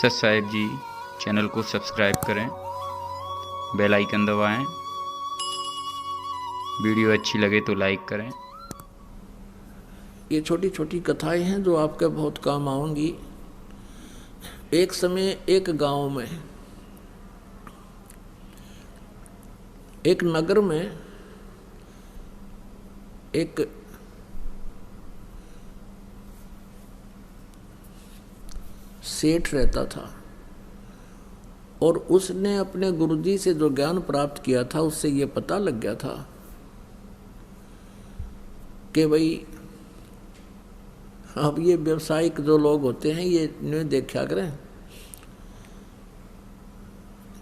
सत साहिब जी चैनल को सब्सक्राइब करें, बेल आइकन दबाएं, वीडियो अच्छी लगे तो लाइक करें। ये छोटी छोटी कथाएं हैं जो आपके बहुत काम आएंगी। एक समय एक गांव में, एक नगर में एक सेठ रहता था और उसने अपने गुरुजी से जो ज्ञान प्राप्त किया था उससे ये पता लग गया था कि भाई अब ये व्यवसायिक जो लोग होते हैं ये इन्हें देखा करें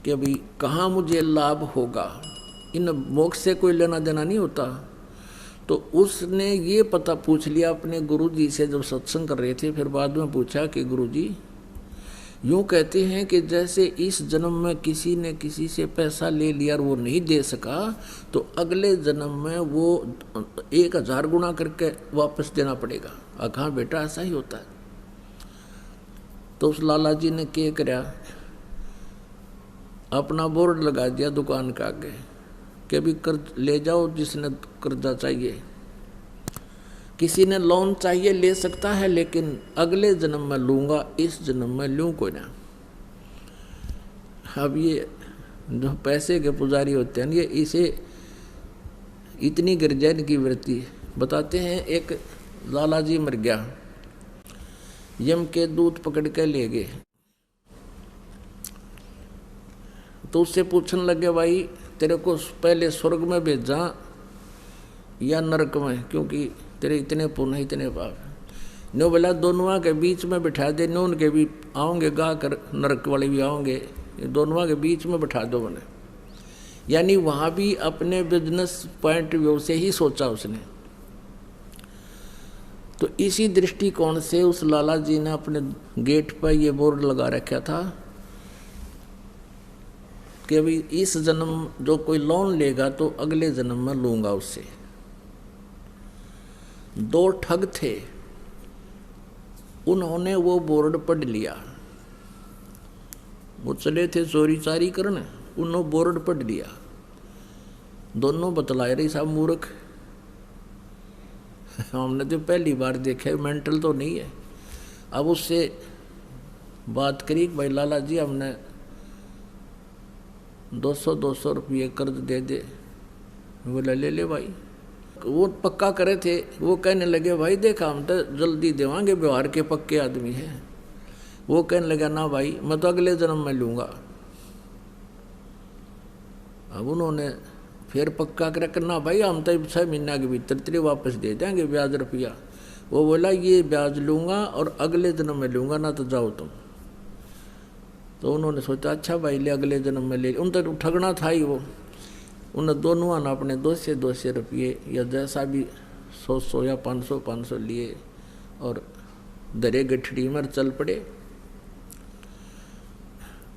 कि भाई कहाँ मुझे लाभ होगा, इन मोक्ष से कोई लेना देना नहीं होता। तो उसने ये पता पूछ लिया अपने गुरुजी से जब सत्संग कर रहे थे। फिर बाद में पूछा कि गुरुजी, यूँ कहते हैं कि जैसे इस जन्म में किसी ने किसी से पैसा ले लिया और वो नहीं दे सका तो अगले जन्म में वो 1000 गुना करके वापस देना पड़ेगा। हाँ बेटा ऐसा ही होता है। तो उस लाला जी ने क्या कराया, अपना बोर्ड लगा दिया दुकान के आगे कि अभी कर्ज ले जाओ, जिसने कर्जा चाहिए। किसी ने लोन चाहिए ले सकता है, लेकिन अगले जन्म में लूँगा, इस जन्म में लूँ कोई ना। अब ये जो पैसे के पुजारी होते हैं ये इसे इतनी गिरजन की वृत्ति बताते हैं। एक लाला जी मर गया, यम के दूत पकड़ के ले गए। तो उससे पूछने लगे, भाई तेरे को पहले स्वर्ग में भेजा या नरक में, क्योंकि तेरे इतने पुण्य इतने पाप। नो बोला दोनों के बीच में बिठा दे, नून के भी आओगे गा कर, नरक वाले भी आओगे, दोनों के बीच में बिठा दो मैंने। यानी वहाँ भी अपने बिजनेस पॉइंट व्यू से ही सोचा उसने। तो इसी दृष्टिकोण से उस लाला जी ने अपने गेट पर ये बोर्ड लगा रखा था कि अभी इस जन्म जो कोई लोन लेगा तो अगले जन्म में लूँगा उससे। 2 ठग थे, उन्होंने वो बोर्ड पढ़ लिया। वो चले थे चोरी चारी करने, उन्होंने बोर्ड पढ़ लिया। दोनों बतलाए रही साहब मूर्ख, हमने तो पहली बार देखा, मेंटल तो नहीं है। अब उससे बात करी, भाई लाला जी हमने 200 रुपये कर्ज दे दे। बोला ले ले भाई। वो पक्का करे थे। वो कहने लगे, भाई देखा हम तो जल्दी देवांगे, व्यवहार के पक्के आदमी हैं। वो कहने लगा, ना भाई मैं तो अगले जन्म में लूँगा। अब उन्होंने फिर पक्का करना, भाई हम तो 6 महीने के भीतर तेरे वापस दे देंगे ब्याज रुपया। वो बोला, ये ब्याज लूँगा और अगले जन्म में लूँगा, ना तो जाओ तुम। तो उन्होंने सोचा अच्छा भाई ले अगले जन्म में ले। उन तो ठगना था ही वो। उन दोनों ने अपने 200 रुपये या जैसा भी 100 या 500 लिए और दरे गठड़ी में चल पड़े।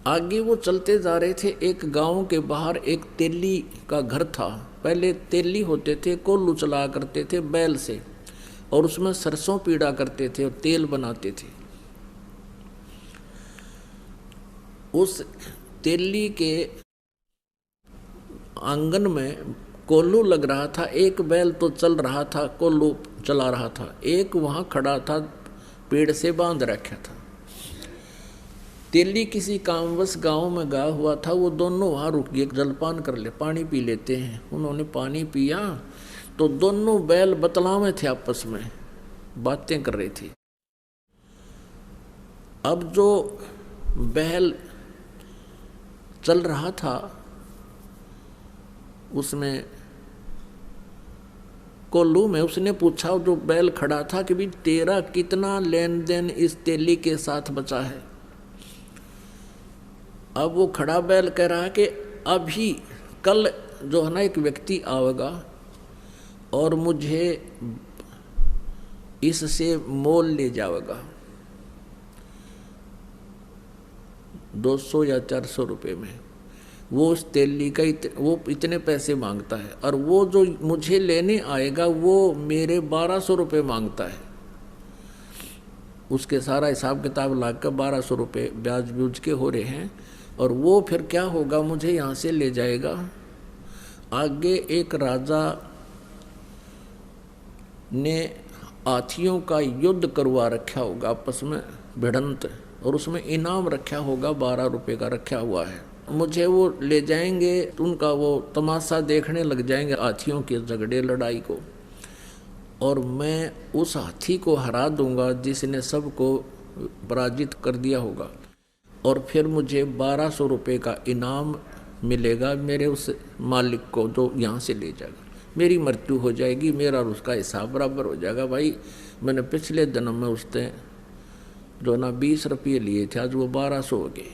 आगे वो चलते जा रहे थे। एक गांव के बाहर एक तेली का घर था। पहले तेली होते थे, कोल्लू चला करते थे बैल से, और उसमें सरसों पीड़ा करते थे और तेल बनाते थे। उस तेली के आंगन में कोल्लू लग रहा था। एक बैल तो चल रहा था, कोल्लू चला रहा था। एक वहाँ खड़ा था, पेड़ से बांध रखा था। तेली किसी कामवश गांव में गया हुआ था। वो दोनों वहाँ रुक गए, जलपान कर ले, पानी पी लेते हैं। उन्होंने पानी पिया तो दोनों बैल बतलावे थे, आपस में बातें कर रहे थे। अब जो बैल चल रहा था उसमें कोल्लू में, उसने पूछा जो बैल खड़ा था कि भी तेरा कितना लेन देन इस तेली के साथ बचा है। अब वो खड़ा बैल कह रहा है कि अभी कल जो है ना एक व्यक्ति आएगा और मुझे इससे मोल ले जाएगा 200 या 400 रुपये में। वो उस तेली का वो इतने पैसे मांगता है, और वो जो मुझे लेने आएगा वो मेरे 1200 रुपये मांगता है। उसके सारा हिसाब किताब ला कर 1200 रुपये ब्याज ब्यूज के हो रहे हैं। और वो फिर क्या होगा, मुझे यहाँ से ले जाएगा आगे। एक राजा ने हाथियों का युद्ध करवा रखा होगा आपस में भिड़ंत, और उसमें इनाम रखा होगा 12 रुपये का रखा हुआ है। मुझे वो ले जाएंगे, उनका वो तमाशा देखने लग जाएंगे हाथियों के झगड़े लड़ाई को, और मैं उस हाथी को हरा दूंगा जिसने सबको पराजित कर दिया होगा, और फिर मुझे 1200 रुपये का इनाम मिलेगा मेरे उस मालिक को जो यहाँ से ले जाएगा। मेरी मृत्यु हो जाएगी, मेरा और उसका हिसाब बराबर हो जाएगा। भाई मैंने पिछले जन्म में उससे जो ना 20 रुपये लिए थे, आज वो 1200 हो गए।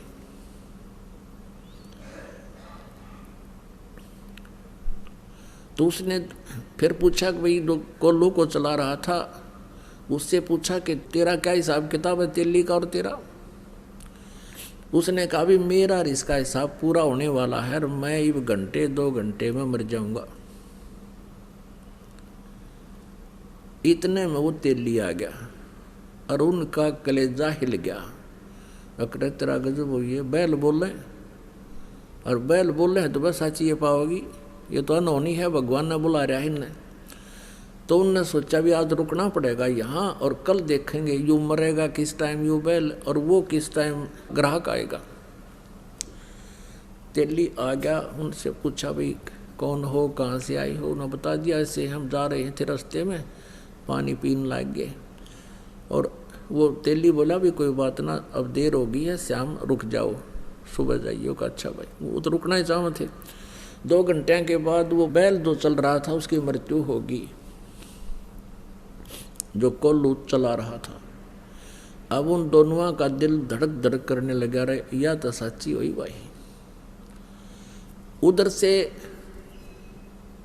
तो उसने फिर पूछा कि भाई जो कोल्लू को चला रहा था उससे पूछा कि तेरा क्या हिसाब किताब है तेली का और तेरा? उसने कहा भी मेरा और इसका हिसाब पूरा होने वाला है, और मैं एक घंटे 2 घंटे में मर जाऊंगा। इतने में वो तेली आ गया और उनका कलेजा हिल गया। अकड़े तेरा गजब हो, ये बैल बोले, और बैल बोले हैं तो बस साची ये पाओगी, ये तो अनहोनी है, भगवान ने बुला रहा है इन्हें। तो उनने सोचा भी आज रुकना पड़ेगा यहाँ, और कल देखेंगे यूँ मरेगा किस टाइम यूँ बैल, और वो किस टाइम ग्राहक आएगा। तेली आ गया, उनसे पूछा भाई कौन हो, कहाँ से आई हो? उन्होंने बता दिया ऐसे हम जा रहे थे, रास्ते में पानी पीने लग गए। और वो तेली बोला भी कोई बात ना, अब देर हो गई है, शाम रुक जाओ, सुबह जाइए। का अच्छा भाई, वो तो रुकना ही चाह थे। 2 घंटे के बाद वो बैल जो चल रहा था उसकी मृत्यु होगी, जो कोल्लू चला रहा था। अब उन दोनों का दिल धड़क धड़क करने लगा रहे, या तो सच्ची हुई भाई। उधर से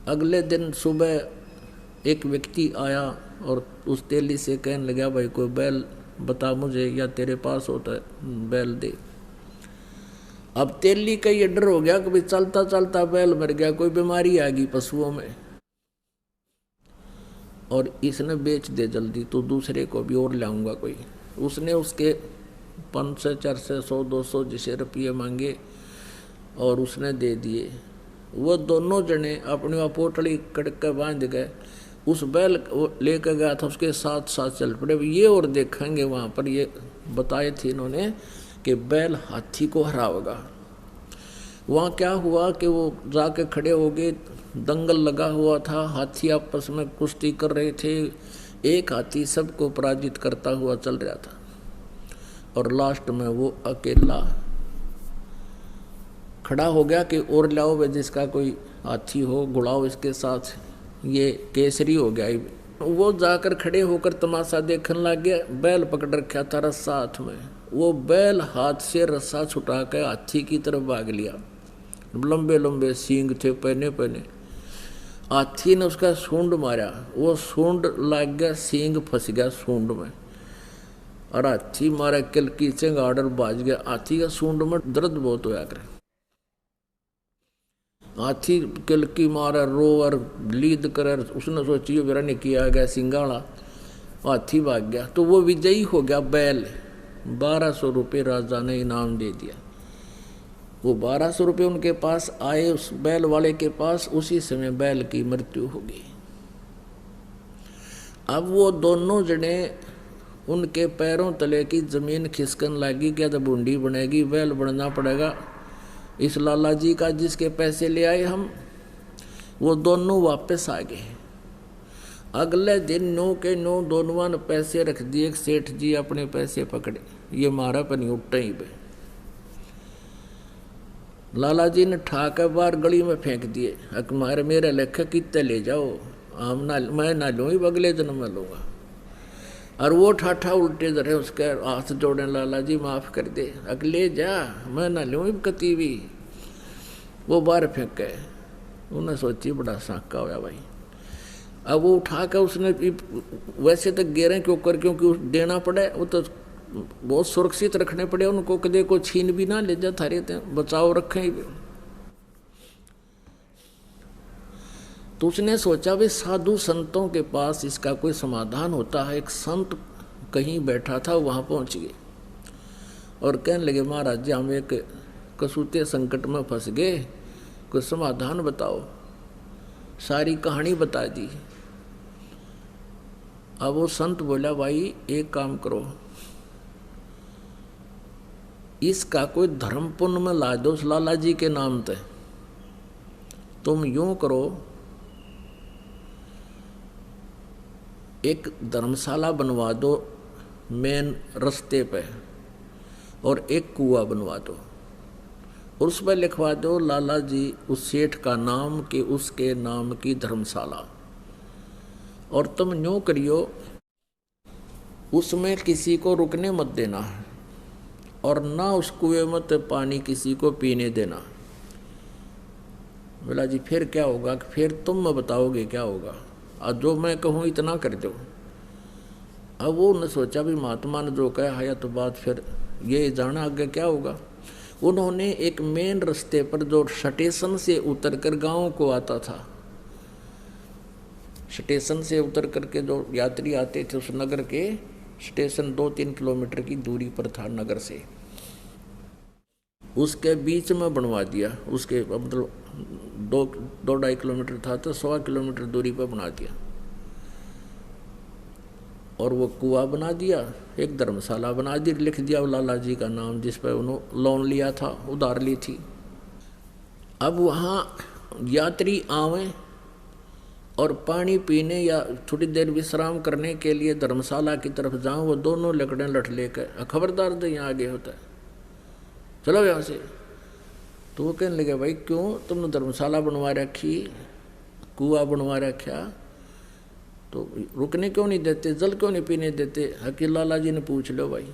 अगले दिन सुबह एक व्यक्ति आया और उस तेली से कहने लगा भाई कोई बैल बता मुझे, या तेरे पास होता है बैल दे। अब तेली का ये डर हो गया कि भाई चलता चलता बैल मर गया, कोई बीमारी आ गई पशुओं में, और इसने बेच दे जल्दी तो दूसरे को भी और लाऊंगा कोई। उसने उसके 500 400 100 200 जिसे रुपये मांगे और उसने दे दिए। वो दोनों जने अपनी वहाँ पोटली कड़क के बांध गए, उस बैल लेकर गया था उसके साथ साथ चल पड़े। ये और देखेंगे वहाँ पर ये बताए थे इन्होंने कि बैल हाथी को हराएगा। वहाँ क्या हुआ कि वो जाके खड़े हो गए, दंगल लगा हुआ था, हाथी आपस में कुश्ती कर रहे थे, एक हाथी सबको पराजित करता हुआ चल रहा था, और लास्ट में वो अकेला खड़ा हो गया कि और लाओ वे जिसका कोई हाथी हो, गुड़ाओ इसके साथ, ये केसरी हो गया। वो जाकर खड़े होकर तमाशा देखने लग गया। बैल पकड़ रखा था रस्सा हाथ में, वो बैल हाथ से रस्सा छुटा कर हाथी की तरफ भाग लिया। लंबे लंबे सींग थे पहने पहने। हाथी ने उसका सूंड मारा, वो सूंड लग गया, सींग फंस गया सूंड में, और हाथी मारा किल की चंगाड़ और बाज गया। हाथी का सूंड में दर्द बहुत होया करे। हाथी किलकी मारा, रो और लीद कर, उसने सोची मेरा निकी आ गया सिंगाड़ा, हाथी भाग गया। तो वो विजयी हो गया बैल। 1200 रुपये राजा ने इनाम दे दिया। वो 1200 रुपये उनके पास आए, उस बैल वाले के पास, उसी समय बैल की मृत्यु हो गई। अब वो दोनों जने उनके पैरों तले की जमीन खिसकन लगी, क्या तो बूंदी बनेगी, बैल बनना पड़ेगा इस लाला जी का जिसके पैसे ले आए हम। वो दोनों वापस आ गए। अगले दिन 9 के 9 दोनों ने पैसे रख दिए। सेठ जी अपने पैसे पकड़े, ये मारा पर नहीं उठे ही पे। लाला जी ने ठाकर बाहर गली में फेंक दिए। मारे मेरे लेखे कितने ले जाओ, हम ना मैं ना लूँ, अगले जन्म में लूँगा। और वो ठाठा उल्टे धरे, उसके हाथ जोड़े, लाला जी माफ़ कर दे, अगले जा, मैं ना लूँ कती भी। वो बाहर फेंक गए। उन्हें सोची बड़ा साका होया भाई। अब वो उठा कर उसने, वैसे तो गिरे क्यों कर, क्योंकि देना पड़े, वो तो बहुत सुरक्षित रखने पड़े उनको, कदे को छीन भी ना ले जा, थारे थे बचाओ रखें। तो उसने सोचा भी साधु संतों के पास इसका कोई समाधान होता है। एक संत कहीं बैठा था वहाँ पहुँच गए और कहने लगे महाराज जी हम एक कसूते संकट में फंस गए, कुछ समाधान बताओ। सारी कहानी बता दी। अब वो संत बोला भाई एक काम करो, इसका कोई धर्म पुण्य में ला दो उस लाला जी के नाम पे। तुम यूं करो, एक धर्मशाला बनवा दो मेन रास्ते पे और एक कुआं बनवा दो, उस पर लिखवा दो लाला जी उस सेठ का नाम कि उसके नाम की धर्मशाला। और तुम यूं करियो, उसमें किसी को रुकने मत देना और ना उस कुएं में तो पानी किसी को पीने देना। बोला जी फिर क्या होगा? फिर तुम मैं बताओगे क्या होगा, और जो मैं कहूँ इतना कर दो। अब वो ने सोचा भी महात्मा ने जो कहा है तो बात फिर ये जाना आगे क्या होगा। उन्होंने एक मेन रास्ते पर जो स्टेशन से उतरकर गांव को आता था, स्टेशन से उतर करके जो यात्री आते थे उस नगर के, स्टेशन 2-3 किलोमीटर की दूरी पर था नगर से, उसके बीच में बनवा दिया। उसके मतलब 2-2.5 किलोमीटर था तो 1.25 किलोमीटर दूरी पर बना दिया और वो कुआं बना दिया, एक धर्मशाला बना दी, लिख दिया लाला जी का नाम जिस पर उन्होंने लोन लिया था, उधार ली थी। अब वहाँ यात्री आवे और पानी पीने या थोड़ी देर विश्राम करने के लिए धर्मशाला की तरफ जाऊँ, वो दोनों लकड़े लठ लेकर खबरदार दे यहाँ आगे होता है, चलो यहाँ से। तो वो कहने लगे भाई क्यों तुमने धर्मशाला बनवा रखी, कुआं बनवा रखा, तो रुकने क्यों नहीं देते, जल क्यों नहीं पीने देते? हकील लाला जी ने पूछ लो भाई,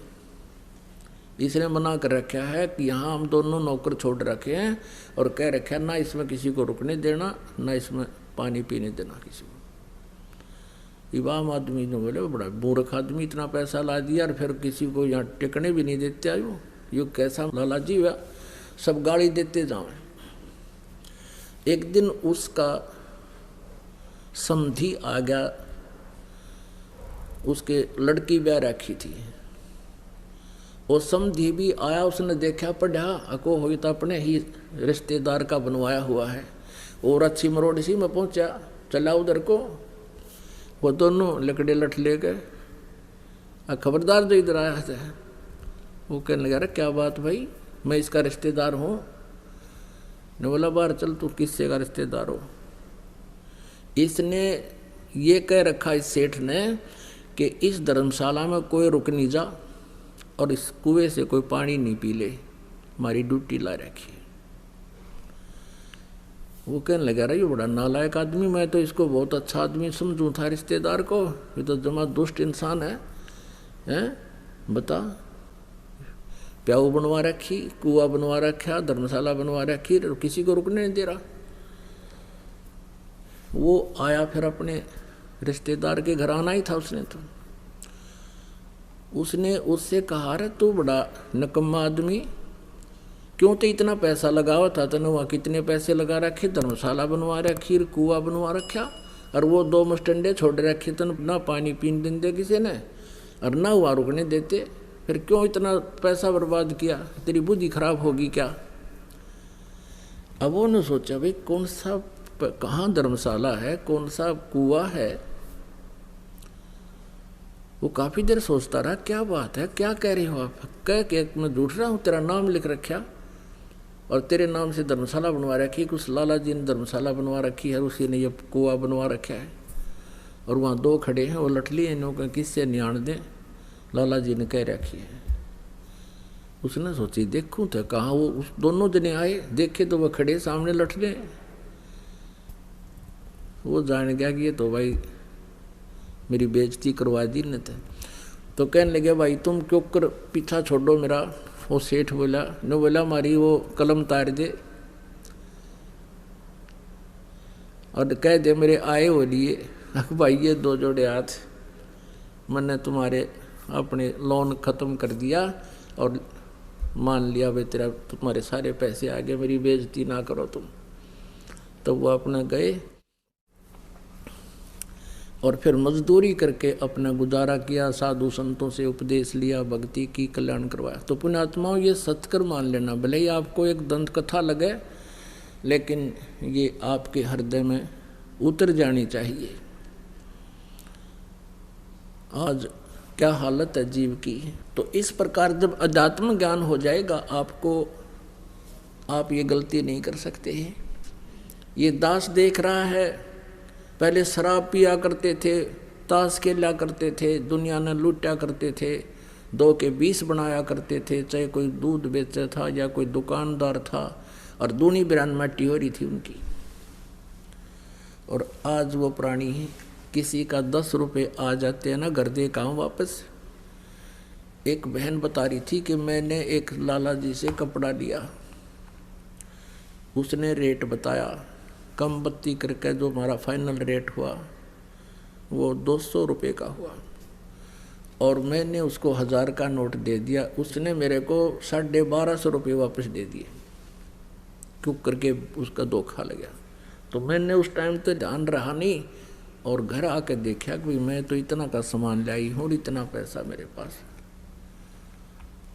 इसने मना कर रखा है कि यहाँ हम दोनों नौकर छोड़ रखे हैं और कह रखा है ना इसमें किसी को रुकने देना, ना इसमें पानी पीने देना किसी को। इमाम आदमी ने बोले बड़ा मूर्ख आदमी, इतना पैसा ला दिया और फिर किसी को यहाँ टिकने भी नहीं देते आयो, यो कैसा लाला जी हुआ, सब गाली देते जाओ। एक दिन उसका समधी आ गया, उसके लड़की ब्याह रखी थी, वो समधी भी आया, उसने देखा पढ़ा अको हो तो अपने ही रिश्तेदार का बनवाया हुआ है, और अच्छी मरोड़ सी में पहुंचा, चला उधर को, वो दोनों लकड़े लठ ले गए, खबरदार जो इधर आया था। वो कहने लगा अरे क्या बात भाई, मैं इसका रिश्तेदार हूँ। ने बोला बाहर चल, तू किससे का रिश्तेदार हो? इसने ये कह रखा इस सेठ ने कि इस धर्मशाला में कोई रुक नहीं जा और इस कुएं से कोई पानी नहीं पी ले, हमारी ड्यूटी ला रखी है। वो कहने लगा रहा ये बड़ा नालायक आदमी, मैं तो इसको बहुत अच्छा आदमी समझूं था रिश्तेदार को, ये तो जमा दुष्ट इंसान है, हैं? बता, प्याऊ बनवा रखी, कुआं बनवा रखा, धर्मशाला बनवा रखी, किसी को रुकने नहीं दे रहा। वो आया फिर अपने रिश्तेदार के घर आना ही था उसने, तो उसने उससे कहा रे तू बड़ा नकम्मा आदमी, क्यों तो इतना पैसा लगावा था, तने वहाँ कितने पैसे लगा रखे, धर्मशाला बनवा रखी, कुआं बनवा रखा, और वो 2 मस्टंडे छोड़ रखे, तन ना पानी पीने देते किसी ने और ना वहाँ रुकने देते, फिर क्यों इतना पैसा बर्बाद किया, तेरी बुद्धि खराब होगी क्या? अब वो ने सोचा भाई कौन सा कहाँ धर्मशाला है, कौन सा कुआं है। वो काफी देर सोचता रहा, क्या बात है, क्या कह रहे हो आप? कह के मैं झूठ रहा हूँ, तेरा नाम लिख रखा और तेरे नाम से धर्मशाला बनवा रखी, कुछ लाला जी ने धर्मशाला बनवा रखी है, उसी ने ये कुआं बनवा रखा है, और वहाँ 2 खड़े हैं, वो लटली है, इन्हों किससे न्याण दें, लाला जी ने कह रखी है। उसने सोची देखूं तो कहाँ, वो उस दोनों जने आए, देखे तो वह खड़े सामने लटले। वो जान गया कि ये तो भाई मेरी बेइज्जती करवा दी न। तो कहने लगे भाई तुम क्यों कर पीछा छोड़ो मेरा। वो सेठ बोला न, बोला मारी वो कलम तार दे और कह दे मेरे आए हो लिए भाई ये 2 जोड़े हाथ, मैंने तुम्हारे अपने लोन ख़त्म कर दिया और मान लिया भाई तेरा तुम्हारे सारे पैसे आ गए, मेरी बेइज्जती ना करो तुम। तो वो अपना गए, और फिर मजदूरी करके अपना गुजारा किया, साधु संतों से उपदेश लिया, भक्ति की, कल्याण करवाया। तो पुण्यात्माओं ये सत्कर मान लेना, भले ही आपको एक दंत कथा लगे, लेकिन ये आपके हृदय में उतर जानी चाहिए। आज क्या हालत है जीव की। तो इस प्रकार जब अध्यात्म ज्ञान हो जाएगा आपको, आप ये गलती नहीं कर सकते हैं। ये दास देख रहा है, पहले शराब पिया करते थे, ताश खेला करते थे, दुनिया ने लूटा करते थे, 2 के 20 बनाया करते थे, चाहे कोई दूध बेचा था या कोई दुकानदार था, और दूनी बिरान माटी हो रही थी उनकी। और आज वो प्राणी किसी का 10 रुपये आ जाते हैं ना, घर दे काम वापस। एक बहन बता रही थी कि मैंने एक लाला जी से कपड़ा लिया, उसने रेट बताया, कम बत्ती करके जो हमारा फाइनल रेट हुआ वो 200 रुपये का हुआ, और मैंने उसको 1000 का नोट दे दिया, उसने मेरे को 1250 रुपये वापस दे दिए, क्यों करके उसका धोखा लगा। तो मैंने उस टाइम तो ध्यान रहा नहीं, और घर आके देखा कि मैं तो इतना का सामान लाई हूँ और इतना पैसा मेरे पास,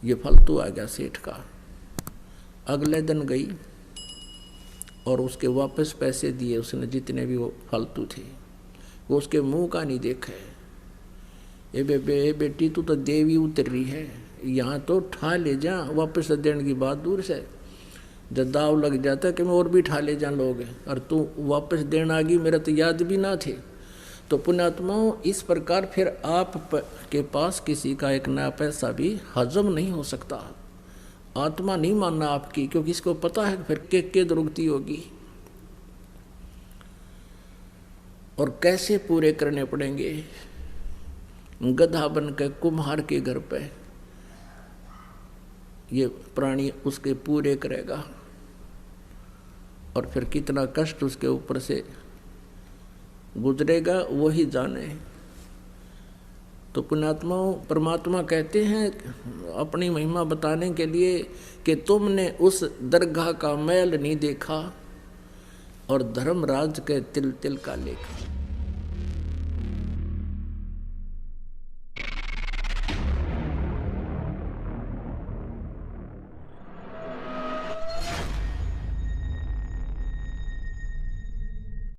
ये फालतू आ गया सेठ का। अगले दिन गई और उसके वापस पैसे दिए उसने, जितने भी वो फालतू थे, वो उसके मुंह का नहीं देखा। ए बेटी तू तो देवी उतर रही है, यहाँ तो ठा ले जा, वापस देने की बात दूर से। जब दाव लग जाता कि मैं और भी ठा ले जा लोग, और तू वापस देना आ गई, मेरा तो याद भी ना थे। तो पुण्यात्माओं इस प्रकार फिर आप के पास किसी का एक नया पैसा भी हजम नहीं हो सकता। आत्मा नहीं मानना आपकी, क्योंकि इसको पता है फिर के दुर्गति होगी और कैसे पूरे करने पड़ेंगे। गधा बन के कुम्हार के घर पे ये प्राणी उसके पूरे करेगा, और फिर कितना कष्ट उसके ऊपर से गुजरेगा वही जाने। तो पुण्यात्माओं परमात्मा कहते हैं अपनी महिमा बताने के लिए कि तुमने उस दरगाह का मैल नहीं देखा और धर्मराज के तिल तिल का लेखा।